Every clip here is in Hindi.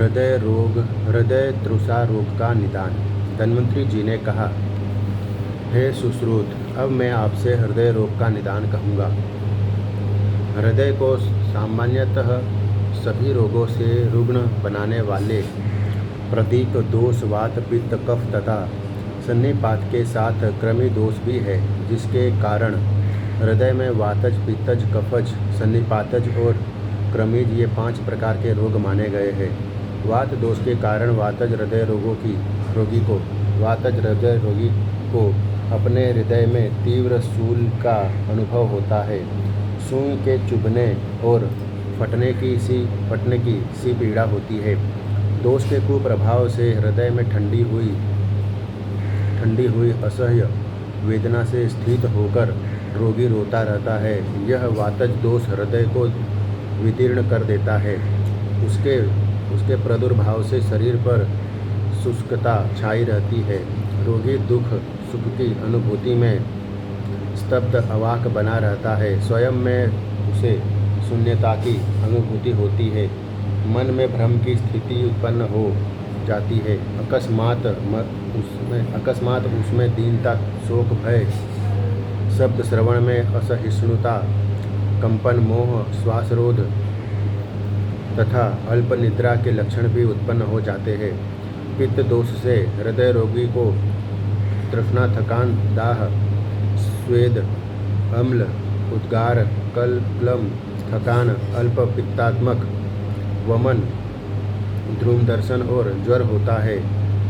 हृदय तृषा रोग का निदान। धन्वंतरी जी ने कहा, हे सुश्रुत, अब मैं आपसे हृदय रोग का निदान कहूँगा। हृदय को सामान्यतः सभी रोगों से रुग्ण बनाने वाले प्रतीक दोष वात पित्त कफ तथा सन्निपात के साथ कृमि दोष भी है, जिसके कारण हृदय में वातज, पित्तज, कफज, सन्निपातज और कृमिज ये 5 प्रकार के रोग माने गए हैं। वात दोष के कारण वातज हृदय रोगी को अपने हृदय में तीव्र शूल का अनुभव होता है। सुई के चुभने और फटने की सी पीड़ा होती है। दोष के कुप्रभाव से हृदय में ठंडी हुई असह्य वेदना से स्थित होकर रोगी रोता रहता है। यह वातज दोष हृदय को विदीर्ण कर देता है। उसके प्रादुर्भाव से शरीर पर शुष्कता छाई रहती है। रोगी दुख सुख की अनुभूति में स्तब्ध अवाक बना रहता है। स्वयं में उसे शून्यता की अनुभूति होती है। मन में भ्रम की स्थिति उत्पन्न हो जाती है। अकस्मात उसमें दीनता, शोक, भय, शब्द श्रवण में असहिष्णुता, कंपन, मोह, श्वासरोध तथा अल्प निद्रा के लक्षण भी उत्पन्न हो जाते हैं। पित्त दोष से हृदय रोगी को तृष्णा, थकान, दाह, स्वेद, अम्ल, उद्गार, कलम, थकान, अल्प पित्तात्मक वमन, ध्रुम दर्शन और ज्वर होता है।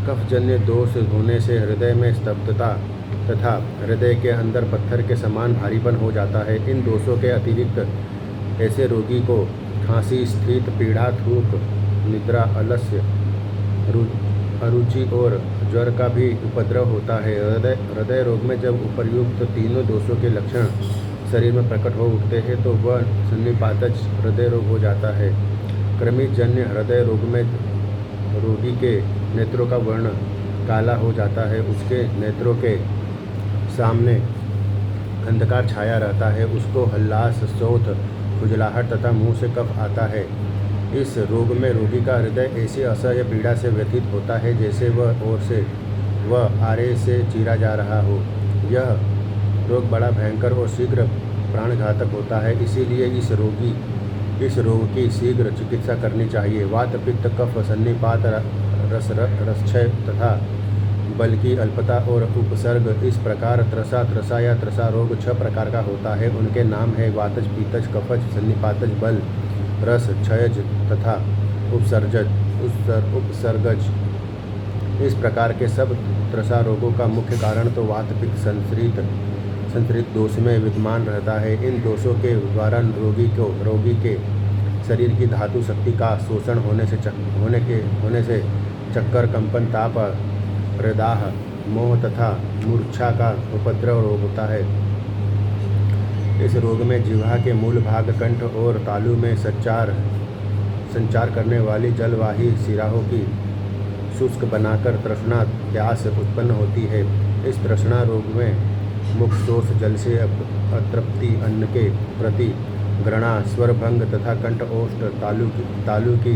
कफजन्य दोष होने से हृदय में स्तब्धता तथा हृदय के अंदर पत्थर के समान भारीपन हो जाता है। इन दोषों के अतिरिक्त ऐसे रोगी को खांसी, स्थित पीड़ा, थूक, निद्रा, आलस्य, अरुचि और ज्वर का भी उपद्रव होता है। हृदय रोग में जब उपर्युक्त तीनों दोषों के लक्षण शरीर में प्रकट हो उठते हैं तो वह सन्निपातज हृदय रोग हो जाता है। कृमिजन्य हृदय रोग में रोगी के नेत्रों का वर्ण काला हो जाता है। उसके नेत्रों के सामने अंधकार छाया रहता है। उसको हल्लास, शौथ, खुजलाहट तथा मुंह से कफ आता है। इस रोग में रोगी का हृदय ऐसी असह्य पीड़ा से व्यथित होता है जैसे वह आरे से चीरा जा रहा हो। यह रोग बड़ा भयंकर और शीघ्र प्राणघातक होता है। इसीलिए इस रोग की शीघ्र चिकित्सा करनी चाहिए। वात, पित्त, कफ, सन्निपात, रसक्षय तथा बल की अल्पता और उपसर्ग इस प्रकार त्रसा या त्रसा रोग 6 प्रकार का होता है। उनके नाम है वातज, पीतज, कफज, सन्निपातज, बल, रस, क्षयज तथा उपसर्गज। इस प्रकार के सब त्रसा रोगों का मुख्य कारण तो वात पित्त संसृत दोष में विद्यमान रहता है। इन दोषों के द्वारा रोगी के शरीर की धातु शक्ति का शोषण होने से चक्कर, कंपन, ताप, प्रदाह, मोह तथा मूर्छा का उपद्रव रोग होता है। इस रोग में जिह्वा के मूल भाग, कंठ और तालु में संचार करने वाली जलवाही सिराओं की शुष्क बनाकर तृष्णा, प्यास उत्पन्न होती है। इस तृष्णा रोग में मुख शोष, जल से अतृप्ति, अन्न के प्रति घृणा, स्वरभंग तथा कंठ ओष्ठ तालु की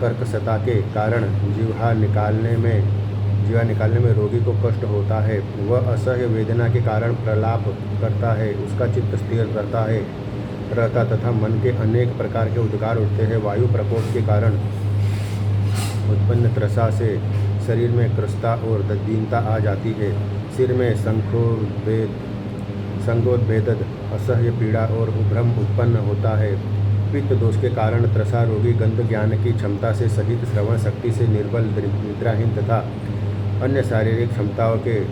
कर्कशता के कारण जिह्वा निकालने में रोगी को कष्ट होता है। वह असह्य वेदना के कारण प्रलाप करता है। उसका चित्त स्थिर रहता तथा मन के अनेक प्रकार के उद्गार उठते हैं। वायु प्रकोप के कारण उत्पन्न त्रसा से शरीर में कृशता और दीनता आ जाती है। सिर में संगोद्भेदद असह्य पीड़ा और भ्रम उत्पन्न होता है। पित्त दोष के कारण त्रसा रोगी गंध ज्ञान की क्षमता से सहित श्रवण शक्ति से निर्बल, निद्राहीन तथा अन्य शारीरिक क्षमताओं के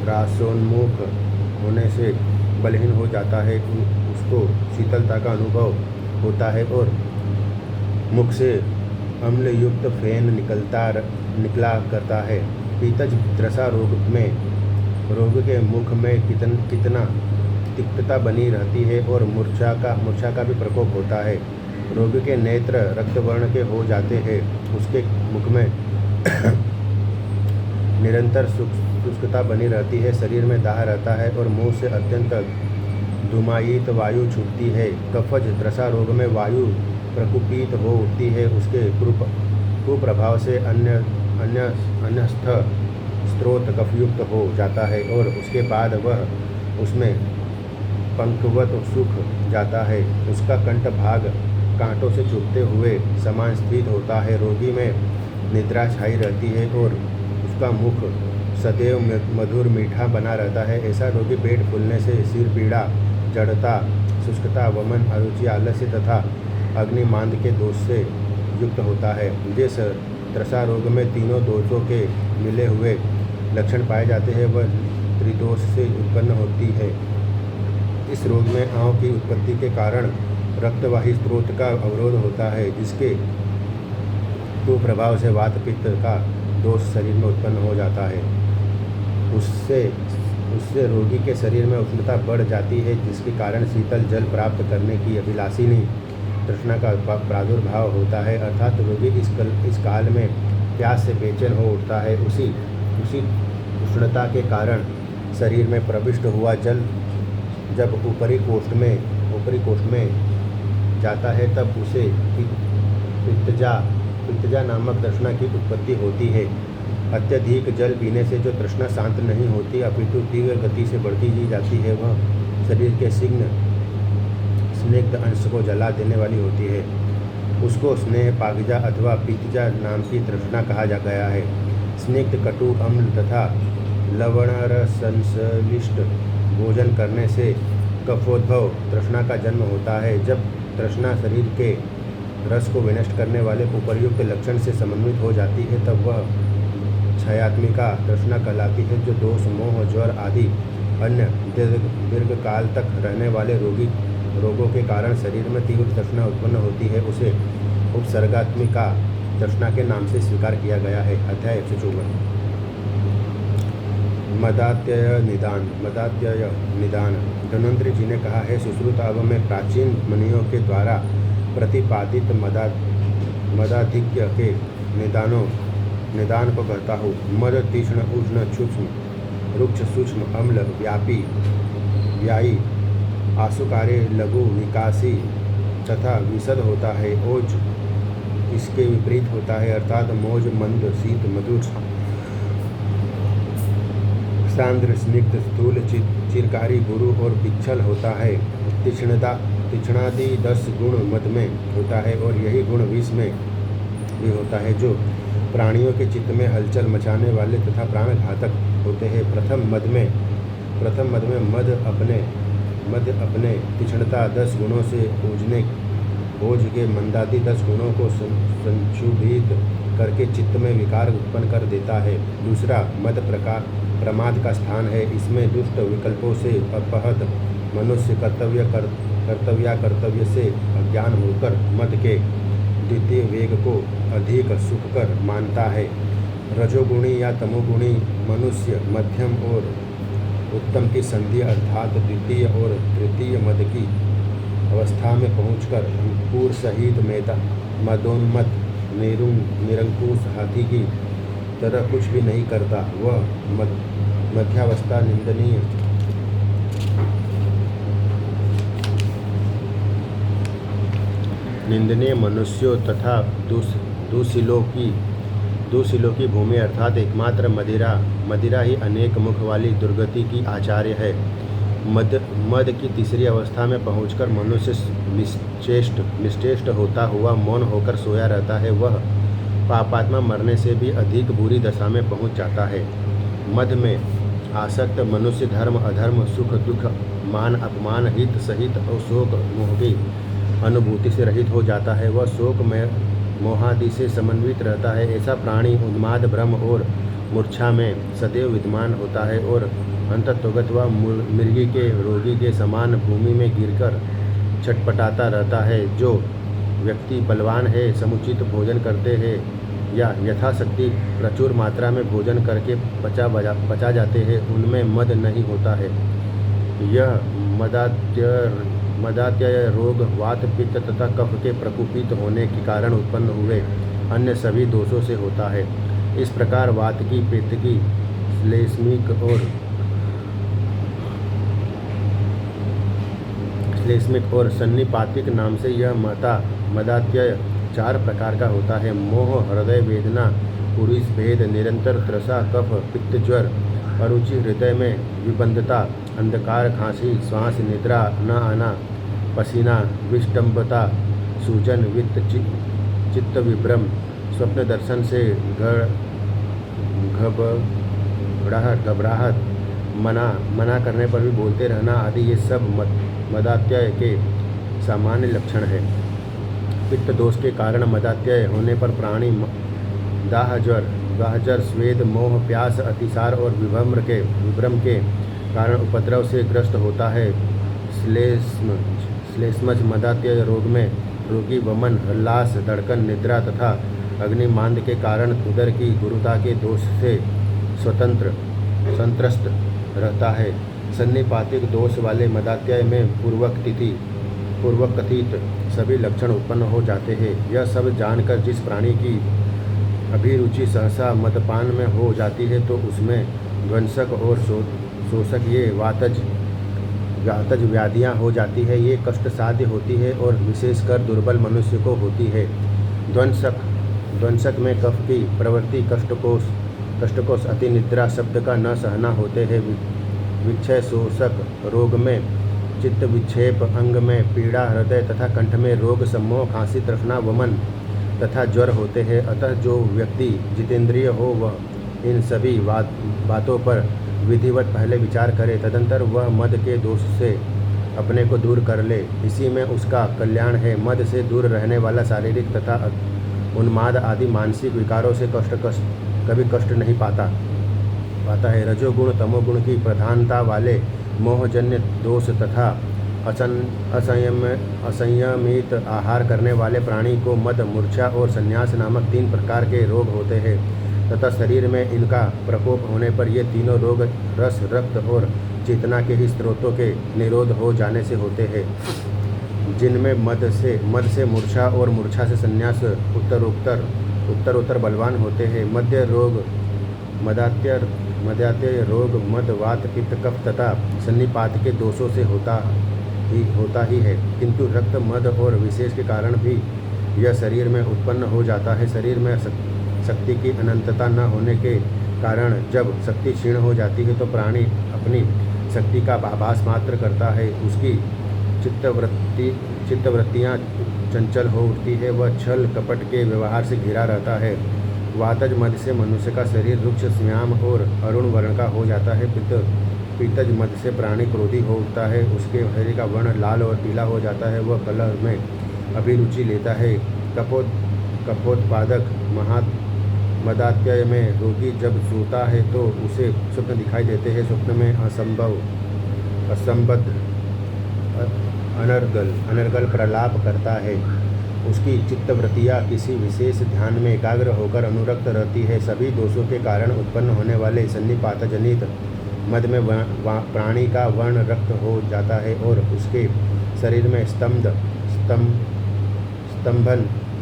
ह्रासोन्मुख होने से बलहीन हो जाता है। उसको शीतलता का अनुभव होता है और मुख से अम्ल युक्त फेन निकला करता है। पीतज त्रसा रोग में रोगी के मुख में कितना तिक्तता बनी रहती है और मूर्छा का भी प्रकोप होता है। रोगी के नेत्र रक्तवर्ण के हो जाते हैं। उसके मुख में निरंतर शुष्कता बनी रहती है। शरीर में दाह रहता है और मुंह से अत्यंत धुमायित वायु छूटती है। कफज त्रसा रोग में वायु प्रकुपित हो उठती है। उसके कुप्रभाव से अन्यस्थ स्रोत कफयुक्त हो जाता है और उसके बाद वह उसमें पंखवत सूख जाता है। उसका कंठ भाग कांटों से चुभते हुए समान स्थित होता है। रोगी में निद्रा छाई रहती है और उसका मुख सदैव मधुर मीठा बना रहता है। ऐसा रोगी पेट फूलने से, सिर पीड़ा, जड़ता, शुष्कता, वमन, अरुचि, आलस्य तथा अग्निमांद के दोष से युक्त होता है। जिस त्रसा रोग में तीनों दोषों के मिले हुए लक्षण पाए जाते हैं वह त्रिदोष से उत्पन्न होती है। इस रोग में आंव की उत्पत्ति के कारण रक्तवाही स्रोत का अवरोध होता है, जिसके कुप्रभाव से वात पित्त का दोष शरीर में उत्पन्न हो जाता है। उससे रोगी के शरीर में उष्णता बढ़ जाती है, जिसके कारण शीतल जल प्राप्त करने की अभिलाषिनी तृष्णा का प्रादुर्भाव होता है। अर्थात रोगी इस काल में प्यास से बेचैन हो उठता है। उसी उष्णता के कारण शरीर में प्रविष्ट हुआ जल जब ऊपरी कोष्ठ में जाता है तब उसे पित्तजा नामक तृष्णा की उत्पत्ति होती है। अत्यधिक जल पीने से जो तृष्णा शांत नहीं होती अपितु तीव्र गति से बढ़ती ही जाती है, वह शरीर के स्निग्ध अंश को जला देने वाली होती है। उसको स्नेह पागजा अथवा पित्तजा नाम की तृष्णा कहा जा गया है। स्निग्ध, कटु, अम्ल तथा लवणरसंश्लिष्ट भोजन करने से कफोद्भव तृष्णा का जन्म होता है। जब तृष्णा शरीर के रस को विनष्ट करने वाले उपर्युक्त लक्षण से समन्वित हो जाती है तब वह क्षयात्मिका तृष्णा कहलाती है, जो दोष, मोह, ज्वर आदि अन्य दीर्घ काल तक रहने वाले रोगों के कारण शरीर में तीव्र तृष्णा उत्पन्न होती है। उसे उपसर्गात्मिका तृष्णा के नाम से स्वीकार किया गया है। अध्याय 154 मदात्यय निदान। धन्वंतरि जी ने कहा है, सुश्रुताव में प्राचीन मुनियों के द्वारा प्रतिपादित मदाधिक्य के निदान को कहता हूँ। मद तीक्ष्ण, उष्ण, सूक्ष्म, रुक्ष, सूक्ष्म, अम्ल, व्यायी, आशुकार्य, लघु, विकासी तथा विशद होता है। ओज इसके विपरीत होता है, अर्थात मोज, मंद, शीत, मधुर, सांद्र, स्निग्ध, स्थूल, चिरकारी, गुरु और पिच्छल होता है। तीक्ष्णादि 10 गुण मद में होता है और यही गुण विष में भी होता है, जो प्राणियों के चित्त में हलचल मचाने वाले तथा प्राणघातक होते हैं। प्रथम मद में मद अपने तीक्ष्णता 10 गुणों से ओज के मंदादि 10 गुणों को संशुभित करके चित्त में विकार उत्पन्न कर देता है। दूसरा मद प्रमाद का स्थान है। इसमें दुष्ट विकल्पों से अपहत मनुष्य कर्तव्य से अज्ञान होकर मद के द्वितीय वेग को अधिक सुखकर मानता है। रजोगुणी या तमोगुणी मनुष्य मध्यम और उत्तम की संधि अर्थात द्वितीय और तृतीय मद की अवस्था में पहुंचकर अंकुर सहित मदोन्मत निरंकुश हाथी की तरह कुछ भी नहीं करता। वह मध्यावस्था निंदनीय मनुष्यों तथा दुशीलों की भूमि अर्थात एकमात्र मदिरा ही अनेक मुख वाली दुर्गति की आचार्य है। मद की तीसरी अवस्था में पहुंचकर मनुष्य निश्चेष्ट होता हुआ मौन होकर सोया रहता है। वह पापात्मा मरने से भी अधिक बुरी दशा में पहुंच जाता है। मद में आसक्त मनुष्य धर्म, अधर्म, सुख, दुख, मान, अपमान, हित, सहित और शोक मोह की अनुभूति से रहित हो जाता है। वह शोक में मोहादि से समन्वित रहता है। ऐसा प्राणी उन्माद, भ्रम और मूर्छा में सदैव विद्यमान होता है और अंततोगत वह मृगी के रोगी के समान भूमि में गिरकर छटपटाता रहता है। जो व्यक्ति बलवान है, समुचित भोजन करते हैं या यथाशक्ति प्रचुर मात्रा में भोजन करके पचा जाते हैं, उनमें मद नहीं होता है। यह मदात्यय रोग वात, पित्त तथा कफ के प्रकोपित होने के कारण उत्पन्न हुए अन्य सभी दोषों से होता है। इस प्रकार वात की, पित्त की, श्लेष्मिक और सन्निपातिक नाम से यह मदात्यय 4 प्रकार का होता है। मोह, हृदय वेदना, पुरुष भेद, निरंतर त्रसा, कफ, पित्त, ज्वर, अरुचि, हृदय में विबंधता, अंधकार, खांसी, श्वास, निद्रा न आना, पसीना, विष्टम्भता, सूजन, वित्त, चित्त विभ्रम, स्वप्न दर्शन से घबराहट, मना करने पर भी बोलते रहना आदि, ये सब मदात्यय के सामान्य लक्षण है। पित्त दोष के कारण मदात्यय होने पर प्राणी दाह, ज्वर, स्वेद, मोह, प्यास, अतिसार और विभ्रम के कारण उपद्रव से ग्रस्त होता है। श्लेष्मज मदात्यय रोग में रोगी वमन, हल्लास, धड़कन, निद्रा तथा अग्निमांद के कारण उदर की गुरुता के दोष से संत्रस्त रहता है। सन्निपातिक दोष वाले मदात्यय में पूर्वक कथित सभी लक्षण उत्पन्न हो जाते हैं। यह सब जानकर जिस प्राणी की अभिरुचि सहसा मदपान में हो जाती है तो उसमें ध्वंसक और शोषक ये वातज व्याधियाँ हो जाती है। ये कष्ट साध्य होती है और विशेषकर दुर्बल मनुष्य को होती है। ध्वंसक में कफ की प्रवृत्ति, कष्टकोष, अति निद्रा, शब्द का न सहना होते हैं। विक्षय शोषक रोग में चित्त विक्षेप, अंग में पीड़ा, हृदय तथा कंठ में रोग, सम्मोह, खांसी, तृष्णा, वमन तथा ज्वर होते हैं। अतः जो व्यक्ति जितेंद्रिय हो वह इन सभी बातों पर विधिवत पहले विचार करे, तदंतर वह मद के दोष से अपने को दूर कर ले, इसी में उसका कल्याण है। मद से दूर रहने वाला शारीरिक तथा उन्माद आदि मानसिक विकारों से कभी कष्ट नहीं पाता है। रजोगुण, तमोगुण की प्रधानता वाले मोहजन्य दोष तथा असंयमित आहार करने वाले प्राणी को मद, मूर्छा और संन्यास नामक 3 प्रकार के रोग होते हैं तथा शरीर में इनका प्रकोप होने पर ये तीनों रोग रस, रक्त और चेतना के ही स्रोतों के निरोध हो जाने से होते हैं, जिनमें मद से मूर्छा और मूर्छा से संन्यास उत्तरोत्तर बलवान होते हैं। मदात्यय रोग मद, वात, पित्त, कफ तथा सन्निपात के दोषों से होता ही है, किंतु रक्त, मद और विशेष के कारण भी यह शरीर में उत्पन्न हो जाता है। शरीर में शक्ति की अनंतता न होने के कारण जब शक्ति क्षीण हो जाती है तो प्राणी अपनी शक्ति का आभास मात्र करता है। उसकी चित्तवृत्तियाँ चंचल हो उठती है। वह छल कपट के व्यवहार से घिरा रहता है। वातज मद से मनुष्य का शरीर रुक्ष, श्याम और अरुण वर्ण का हो जाता है। पीतज मद से प्राणी क्रोधी हो उठता है। उसके शरीर का वर्ण लाल और पीला हो जाता है। वह कलह में अभिरुचि लेता है। कपोत्पादक मदात्यय में रोगी जब सोता है तो उसे स्वप्न दिखाई देते हैं। स्वप्न में असंबद्ध अनर्गल प्रलाप करता है। उसकी चित्तवृत्तियाँ किसी विशेष ध्यान में एकाग्र होकर अनुरक्त रहती है। सभी दोषों के कारण उत्पन्न होने वाले सन्निपातजनित मद में प्राणी का वर्ण रक्त हो जाता है और उसके शरीर में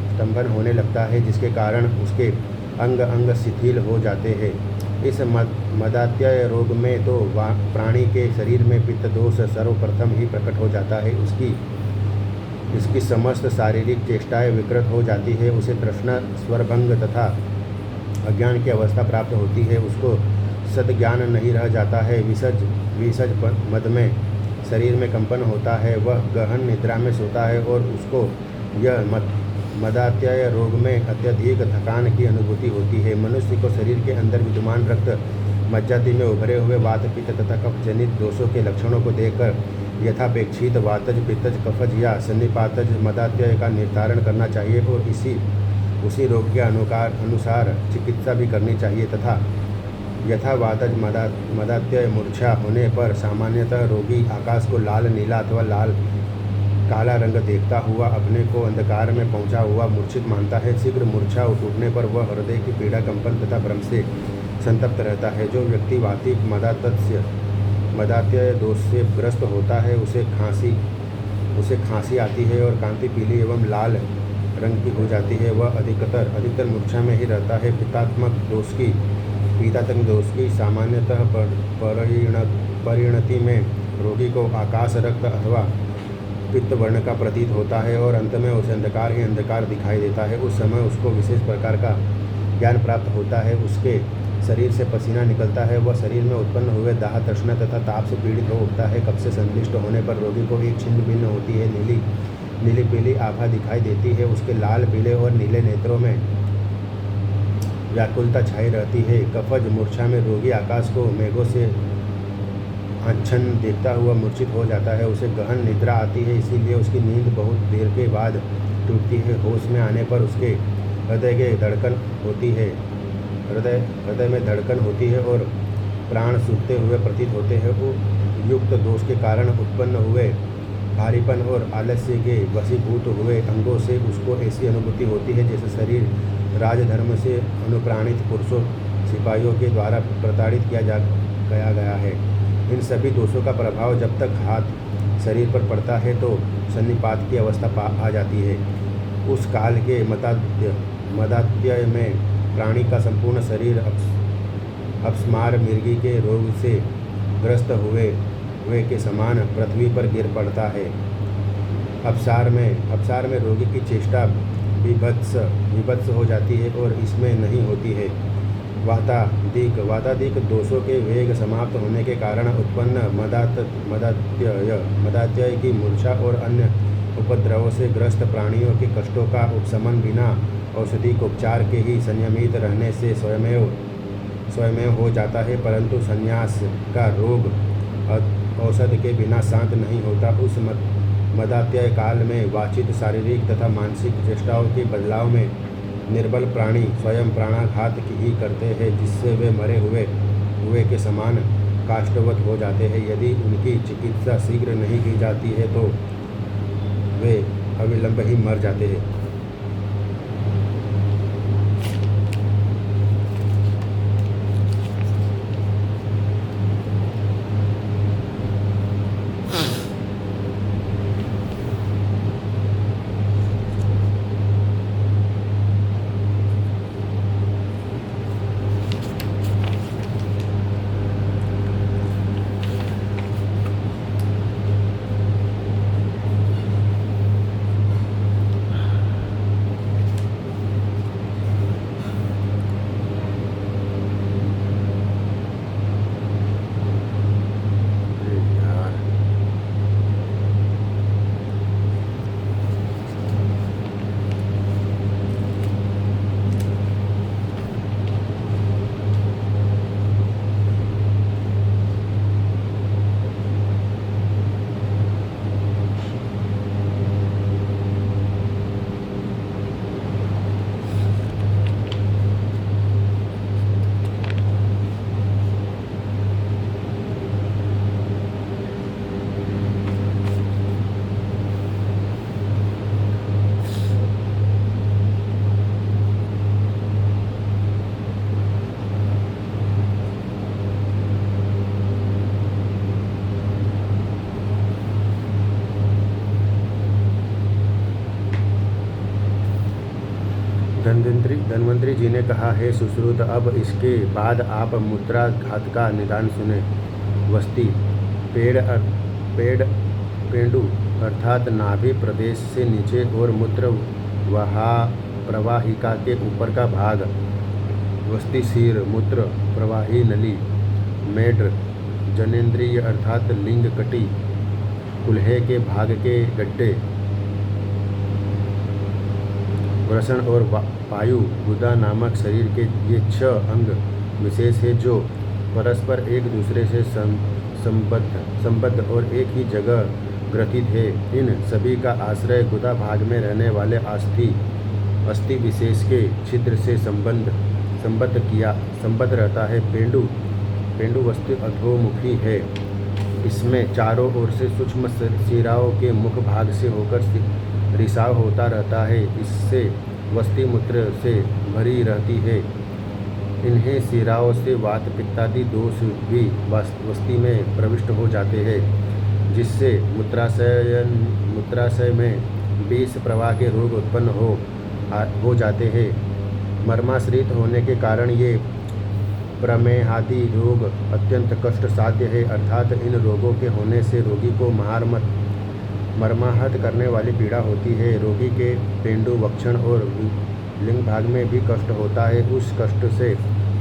स्तंभन होने लगता है, जिसके कारण उसके अंग शिथिल हो जाते हैं। इस मदात्यय रोग में तो प्राणी के शरीर में पित्त दोष सर्वप्रथम ही प्रकट हो जाता है। इसकी समस्त शारीरिक चेष्टाएं विकृत हो जाती है। उसे तृष्णा, स्वरभंग तथा अज्ञान की अवस्था प्राप्त होती है। उसको सद्ज्ञान नहीं रह जाता है। विसर्ज मद में शरीर में कंपन होता है। वह गहन निद्रा में सोता है और उसको यह मदात्यय रोग में अत्यधिक थकान की अनुभूति होती है। मनुष्य को शरीर के अंदर विद्यमान रक्त मज्जाति में उभरे हुए वात, पित्त तथा कफ जनित दोषों के लक्षणों को देखकर यथापेक्षित वातज, पित्तज, कफज या सन्निपातज मदात्यय का निर्धारण करना चाहिए और उसी रोग के अनुसार चिकित्सा भी करनी चाहिए तथा यथा वातज मदात्यय मूर्छा होने पर सामान्यतः रोगी आकाश को लाल, नीला अथवा काला रंग देखता हुआ अपने को अंधकार में पहुंचा हुआ मूर्छित मानता है। शीघ्र मूर्छा टूटने पर वह हृदय की पीड़ा, कंपन तथा भ्रम से संतप्त रहता है। जो व्यक्ति वातिक मदात्यय दोष से ग्रस्त होता है उसे खांसी आती है और कांति पीली एवं लाल रंग की हो जाती है। वह अधिकतर मूर्छा में ही रहता है। पित्तात्मक दोष की सामान्यतः परिणति में रोगी को आकाश रक्त अथवा पित्त वर्ण का प्रतीत होता है और अंत में उसे अंधकार ही अंधकार दिखाई देता है। उस समय उसको विशेष प्रकार का ज्ञान प्राप्त होता है। उसके शरीर से पसीना निकलता है। वह शरीर में उत्पन्न हुए दाह, तृष्णा तथा ताप से पीड़ित हो उठता है। कफ से संश्लिष्ट होने पर रोगी को एक छिन्न भिन्न होती है नीली पीली आभा दिखाई देती है। उसके लाल, पीले और नीले नेत्रों में व्याकुलता छाई रहती है। कफज मूर्छा में रोगी आकाश को मेघों से आच्छन्न देखता हुआ मूर्छित हो जाता है। उसे गहन निद्रा आती है, इसीलिए उसकी नींद बहुत देर के बाद टूटती है। होश में आने पर उसके हृदय में धड़कन होती है और प्राण सूखते हुए प्रतीत होते हैं। वो युक्त दोष के कारण उत्पन्न हुए भारीपन और आलस्य के वशीभूत हुए अंगों से उसको ऐसी अनुभूति होती है जैसे शरीर राजधर्म से अनुप्राणित पुरुषों सिपाहियों के द्वारा प्रताड़ित किया गया है। इन सभी दोषों का प्रभाव जब तक हाथ शरीर पर पड़ता है तो सन्निपात की अवस्था आ जाती है। उस काल के मदात्य में प्राणी का संपूर्ण शरीर अपस्मार मृगी के रोग से ग्रस्त हुए के समान पृथ्वी पर गिर पड़ता है। अपसार में रोगी की चेष्टा विभत्स हो जाती है और इसमें नहीं होती है। वातादिक दोषों के वेग समाप्त होने के कारण उत्पन्न मदात्यय की मूर्छा और अन्य उपद्रवों से ग्रस्त प्राणियों के कष्टों का उपशमन बिना औषधिक उपचार के ही संयमित रहने से स्वयं हो जाता है। परंतु संन्यास का रोग औषध के बिना शांत नहीं होता। उस मदात्यय काल में वांछित शारीरिक तथा मानसिक चेष्टाओं के बदलाव में निर्बल प्राणी स्वयं प्राणाघात ही करते हैं, जिससे वे मरे हुए के समान काष्ठवत हो जाते हैं। यदि उनकी चिकित्सा शीघ्र नहीं की जाती है तो वे अविलंब ही मर जाते हैं। धन्वंतरी जी ने कहा, हे सुश्रुत, अब इसके बाद आप मूत्राघात का निदान सुने। वस्ती पेंडु अर्थात नाभि प्रदेश से नीचे और मूत्र प्रवाहिका के ऊपर का भाग, वस्ती शीर मूत्र प्रवाही नली, मेड्र जनेन्द्रिय अर्थात लिंग कटी, कुल्हे के भाग के गड्ढे, वृषण और पायु गुदा नामक शरीर के ये 6 अंग विशेष है जो परस्पर एक दूसरे से संबद्ध और एक ही जगह ग्रथित है। इन सभी का आश्रय गुदा भाग में रहने वाले अस्थि विशेष के छिद्र से संबद्ध रहता है। पेंडु वस्तु अधोमुखी है। इसमें चारों ओर से सूक्ष्म शिराओं के मुख भाग से होकर रिसाव होता रहता है। इससे वस्ती मूत्र से भरी रहती है। इन्हें शिराओं से वात पित्तादि दोष भी वस्ती में प्रविष्ट हो जाते हैं, जिससे मूत्राशय में विष प्रवाह के रोग उत्पन्न हो जाते हैं। मर्माश्रित होने के कारण ये प्रमेहादि रोग अत्यंत कष्ट साध्य है। अर्थात इन रोगों के होने से रोगी को मर्माहत करने वाली पीड़ा होती है। रोगी के पेंडु, वक्षण और लिंग भाग में भी कष्ट होता है। उस कष्ट से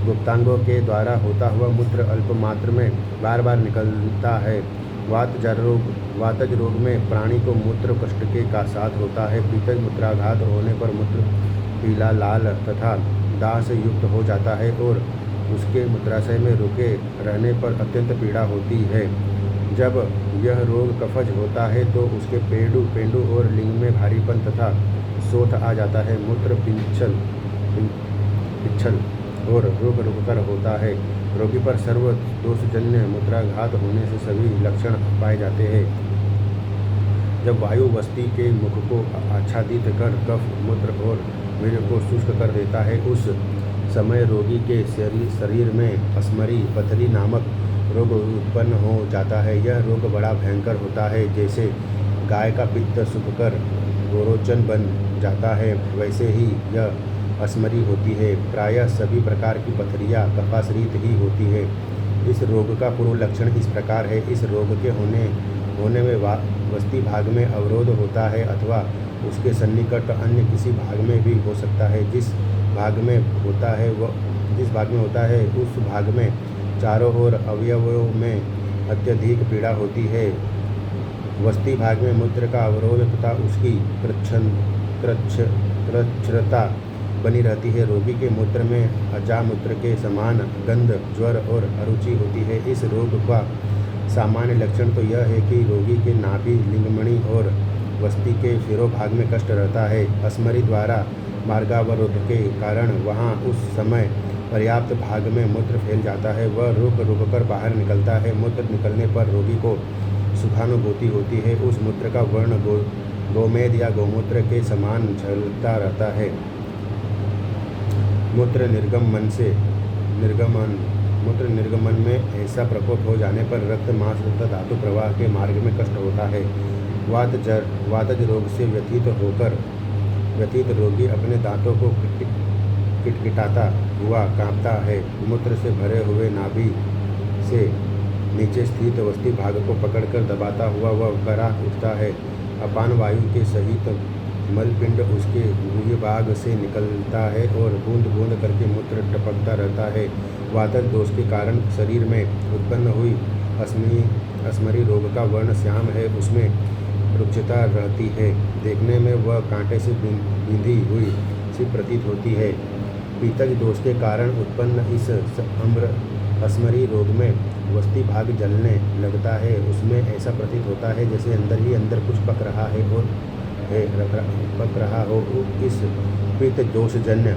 गुप्तांगों के द्वारा होता हुआ मूत्र अल्प मात्र में बार बार निकलता है। वातज रोग में प्राणी को मूत्र कष्ट के का साथ होता है। पीतज मूत्राघात होने पर मूत्र पीला, लाल तथा दाह से युक्त हो जाता है और उसके मूत्राशय में रुके रहने पर अत्यंत पीड़ा होती है। जब यह रोग कफज होता है तो उसके पेंडु और लिंग में भारीपन तथा शोथ आ जाता है। मूत्र पिच्छल और रुक कर होता है। रोगी पर सर्व दोषजन्य मूत्राघात होने से सभी लक्षण पाए जाते हैं। जब वायु वस्ती के मुख को आच्छादित कर कफ, मूत्र और वीर्य को शुष्क कर देता है, उस समय रोगी के शरीर में अस्मरी पथरी नामक रोग उत्पन्न हो जाता है। यह रोग बड़ा भयंकर होता है। जैसे गाय का पित्त सूखकर गोरोचन बन जाता है, वैसे ही यह अस्मरी होती है। प्रायः सभी प्रकार की पथरियाँ कफाश्रित ही होती है। इस रोग का पूर्व लक्षण इस प्रकार है। इस रोग के होने में वस्ती भाग में अवरोध होता है अथवा उसके सन्निकट अन्य किसी भाग में भी हो सकता है। जिस भाग में होता है उस भाग में चारों ओर अवयवों में अत्यधिक पीड़ा होती है। वस्ती भाग में मूत्र का अवरोध तथा उसकी कृच्छ्रता बनी रहती है। रोगी के मूत्र में अजामूत्र के समान गंध, ज्वर और अरुचि होती है। इस रोग का सामान्य लक्षण तो यह है कि रोगी के नाभि, लिंगमणि और वस्ती के शिरोभाग में कष्ट रहता है। अस्मरी द्वारा मार्गावरोध के कारण वहाँ उस समय पर्याप्त भाग में मूत्र फैल जाता है। वह रुक कर बाहर निकलता है। मूत्र निकलने पर रोगी को सुखानुभूति होती है। उस मूत्र का वर्ण गोमेद या गोमूत्र के समान झलकता रहता है। मूत्र निर्गमन में ऐसा प्रकोप हो जाने पर रक्त, मांस तथा धातु प्रवाह के मार्ग में कष्ट होता है। वातज रोग से व्यथित रोगी अपने दांतों को किटकिटाता हुआ कांपता है। मूत्र से भरे हुए नाभि से नीचे स्थित वस्ती भाग को पकड़कर दबाता हुआ वह कराह उठता है। अपान वायु के सहित मलपिंड उसके गुह्य भाग से निकलता है और बूंद बूंद करके मूत्र टपकता रहता है। वातज दोष के कारण शरीर में उत्पन्न हुई अस्मरी रोग का वर्ण श्याम है। उसमें रुक्षता रहती है। देखने में वह कांटे से बिंधी हुई सी प्रतीत होती है। पीतज दोष के कारण उत्पन्न इस अस्मरी रोग में वस्ती भाग जलने लगता है। उसमें ऐसा प्रतीत होता है जैसे अंदर ही अंदर कुछ पक रहा हो। इस पित्त दोषजन्य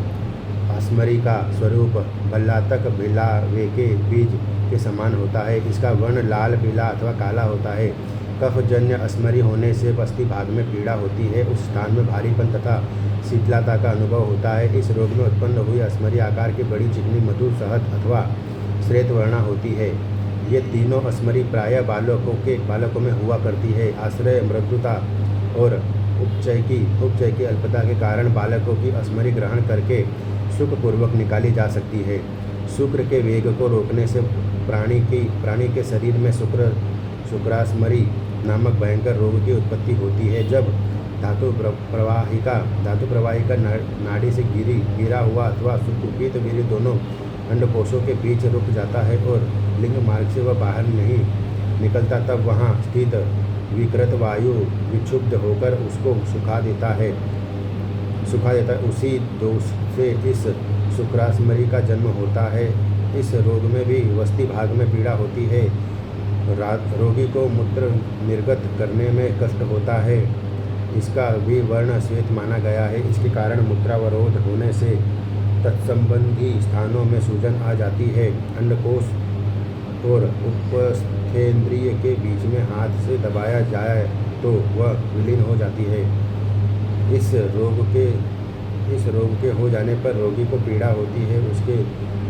अस्मरी का स्वरूप भल्लातक भिलावे के बीज के समान होता है। इसका वर्ण लाल, पीला अथवा काला होता है। कफजन्य अस्मरी होने से वस्ती भाग में पीड़ा होती है। उस स्थान में भारीपन तथा शीतलता का अनुभव होता है। इस रोग में उत्पन्न हुई अस्मरी आकार की बड़ी चिकनी, मधुर, शहद अथवा श्वेत वर्णा होती है। ये तीनों अस्मरी प्रायः बालकों में हुआ करती है। आश्रय, मृदुता और उपचय की अल्पता के कारण बालकों की अस्मरी ग्रहण करके सुखपूर्वक निकाली जा सकती है। शुक्र के वेग को रोकने से प्राणी के शरीर में शुक्रास्मरी नामक भयंकर रोग की उत्पत्ति होती है। जब धातु प्रवाहिका नाड़ी से गिरा हुआ अथवा सुकुपित वीर्य दोनों अंडकोशों के बीच रुक जाता है और लिंग मार्ग से वह बाहर नहीं निकलता, तब वहाँ स्थित विकृत वायु विक्षुब्ध होकर उसको सुखा देता है। उसी दोष से इस शुक्रास्मरी का जन्म होता है। इस रोग में भी वस्ती भाग में पीड़ा होती है। रोगी को मूत्र निर्गत करने में कष्ट होता है। इसका भी वर्ण श्वेत माना गया है। इसके कारण मूत्रावरोध होने से तत्संबंधी स्थानों में सूजन आ जाती है। अंडकोश और उपस्थेंद्रिय के बीच में हाथ से दबाया जाए तो वह विलीन हो जाती है। इस रोग के हो जाने पर रोगी को पीड़ा होती है। उसके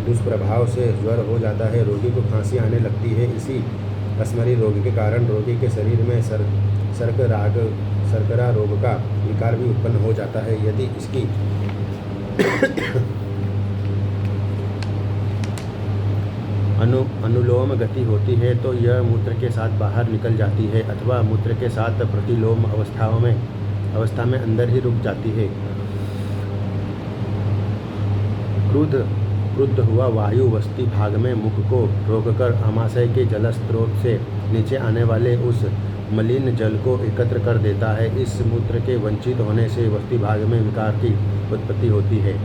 दुष्प्रभाव से ज्वर हो जाता है। रोगी को खांसी आने लगती है। इसी अस्मरी रोग के कारण रोगी के शरीर में शर्करा रोग का विकार भी उत्पन्न हो जाता है। यदि इसकी अनुलोम गति होती है तो यह मूत्र के साथ बाहर निकल जाती है अथवा मूत्र के साथ प्रतिलोम अवस्था में अंदर ही रुक जाती है। क्रुद्ध हुआ वायु वस्ती भाग में मुख को रोककर अमाशय के जल स्रोत से नीचे आने वाले उस मलिन जल को एकत्र कर देता है। इस मूत्र के वंचित होने से वस्ती भाग में विकार की उत्पत्ति होती है।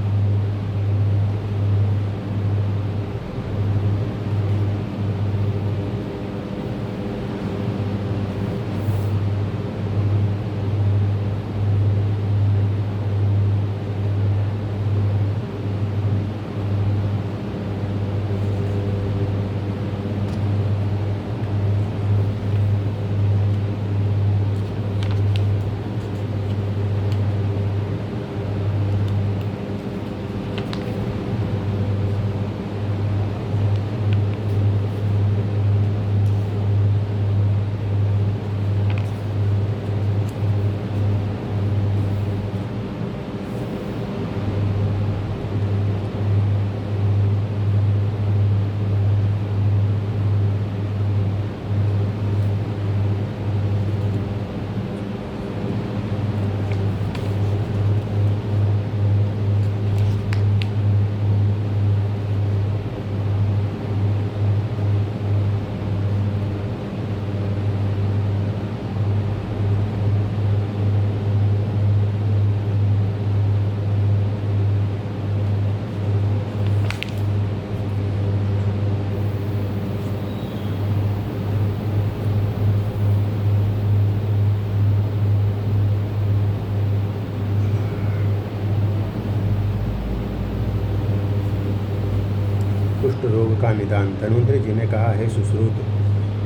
कुष्ठ रोग का निदान। धन्वंतरि जी ने कहा है सुश्रुत,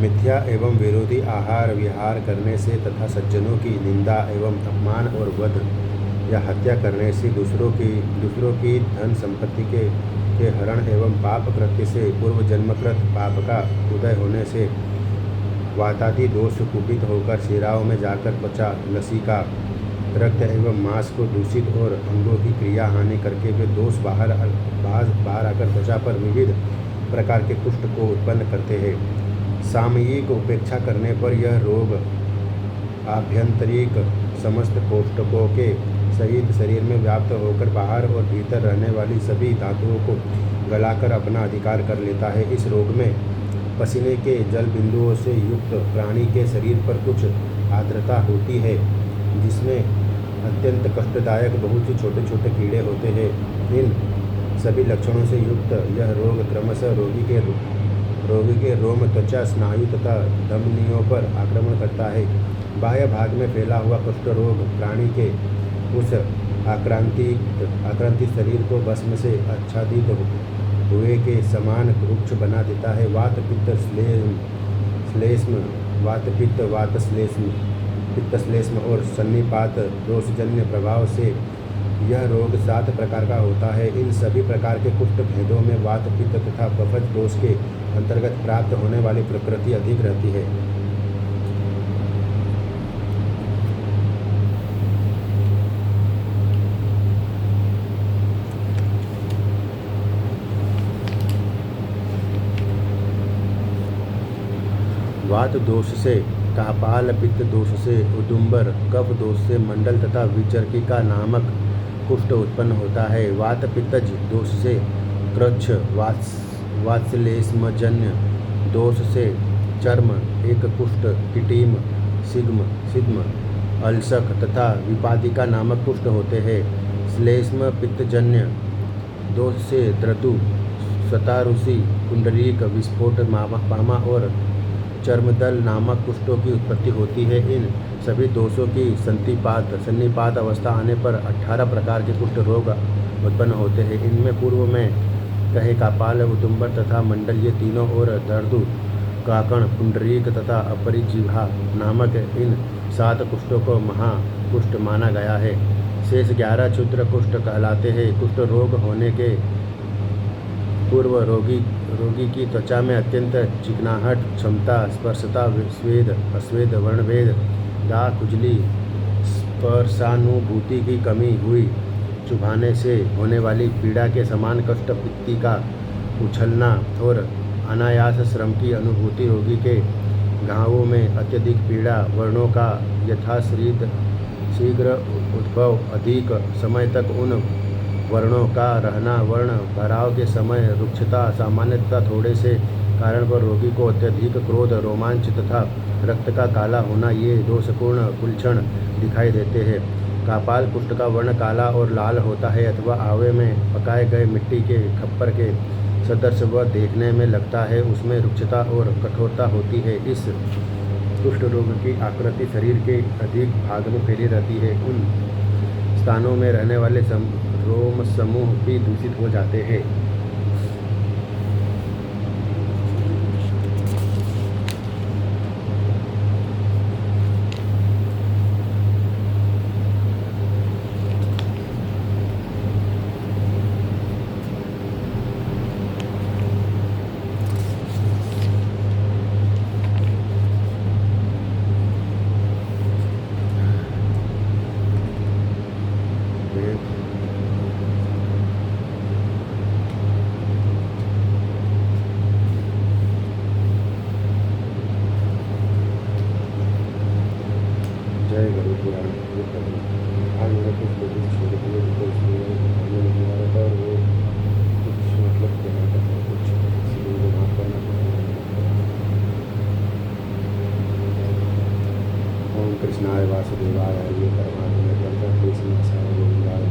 मिथ्या एवं विरोधी आहार विहार करने से तथा सज्जनों की निंदा एवं अपमान और वध या हत्या करने से दूसरों की धन संपत्ति के हरण एवं पाप कृत्य से पूर्व जन्मकृत पाप का उदय होने से वातादि दोष कुपित होकर शिराओं में जाकर त्वचा लसिका रक्त एवं मांस को दूषित और अंगों की क्रिया हानि करके वे दोष बाहर आकर त्वचा पर विविध प्रकार के कुष्ठ को उत्पन्न करते हैं। सामयिक उपेक्षा करने पर यह रोग आभ्यंतरिक समस्त कोष्ठकों के सहित शरीर में व्याप्त होकर बाहर और भीतर रहने वाली सभी धातुओं को गलाकर अपना अधिकार कर लेता है। इस रोग में पसीने के जल बिंदुओं से युक्त प्राणी के शरीर पर कुछ आर्द्रता होती है, जिसमें अत्यंत कष्टदायक बहुत ही छोटे छोटे कीड़े होते हैं। इन सभी लक्षणों से युक्त यह रोग क्रमशः रोगी के रोम, त्वचा, स्नायु तथा धमनियों पर आक्रमण करता है। बाह्य भाग में फैला हुआ कुष्ठ रोग प्राणी के उस आक्रांतित शरीर को भस्म से आच्छादित हुए के समान रुक्ष बना देता है। वात पित्त श्लेष्म, वात पित्त वात श्लेष्म, पित्त श्लेष्म और सन्निपात दोषजन्य प्रभाव से यह रोग 7 प्रकार का होता है। इन सभी प्रकार के कुष्ठ भेदों में वात पित्त तथा कफज दोष के अंतर्गत प्राप्त होने वाली प्रकृति अधिक रहती है। वात दोष से कापाल, पित्त दोष से उदुम्बर, कफ दोष से मंडल तथा विचर्किका नामक कुष्ठ उत्पन्न होता है। वात पित्तज दोष से कृच्छ, वात्सलेष्मजन्य दोष से चर्म, एक कुष्ठ, किटीम, सिग्म, अल्सक तथा विपादिका नामक कुष्ठ होते हैं। श्लेष्म पित्तजन्य दोष से द्रतु, शतारुषि, कुंडलीक, विस्फोट, पामा और चर्मदल नामक कुष्ठों की उत्पत्ति होती है। इन सभी दोषों की सन्निपात अवस्था आने पर 18 प्रकार के कुष्ठ रोग उत्पन्न होते हैं। इनमें पूर्व में कहे कापाल, उदुम्बर तथा मंडल ये तीनों और दर्दु, काकण, पुंडरीक तथा अपरिजिह्वा नामक इन 7 कुष्ठों को महाकुष्ठ माना गया है। शेष 11 क्षुद्र कुष्ठ कहलाते हैं। कुष्ठ रोग होने के पूर्व रोगी की त्वचा में अत्यंत चिकनाहट, क्षमता, स्पर्शता, स्वेद, अस्वेद, वर्णभेद, दाग, खुजली, स्पर्शानुभूति की कमी हुई, चुभाने से होने वाली पीड़ा के समान कष्ट, पित्ती का उछलना और अनायास श्रम की अनुभूति, रोगी के घावों में अत्यधिक पीड़ा, वर्णों का यथाशीघ्र शीघ्र उद्भव, अधिक समय तक उन वर्णों का रहना, वर्ण भराव के समय रुक्षता, सामान्यतः थोड़े से कारण पर रोगी को अत्यधिक क्रोध, रोमांच तथा रक्त का काला होना, ये दोषपूर्ण कुलक्षण दिखाई देते हैं। कपाल पुष्ट का वर्ण काला और लाल होता है अथवा आवे में पकाए गए मिट्टी के खप्पर के सदृश वह देखने में लगता है, उसमें रुक्षता और कठोरता होती है। इस कुष्ठ रोग की आकृति शरीर के अधिक भाग में फैली रहती है। उन स्थानों में रहने वाले रोम समूह भी दूषित हो जाते हैं। जय गुरु पुराण। आज मैंने कुछ लोगों से छोड़ दिए तो इसलिए हमें नहीं आ रहा था और वो कुछ मतलब कहना था कुछ, इसलिए मुझे माफ करना पड़ा। ओम कृष्णाय वासुदेवाय हरे परमात्मा करता कृष्ण साय गोविंदाय।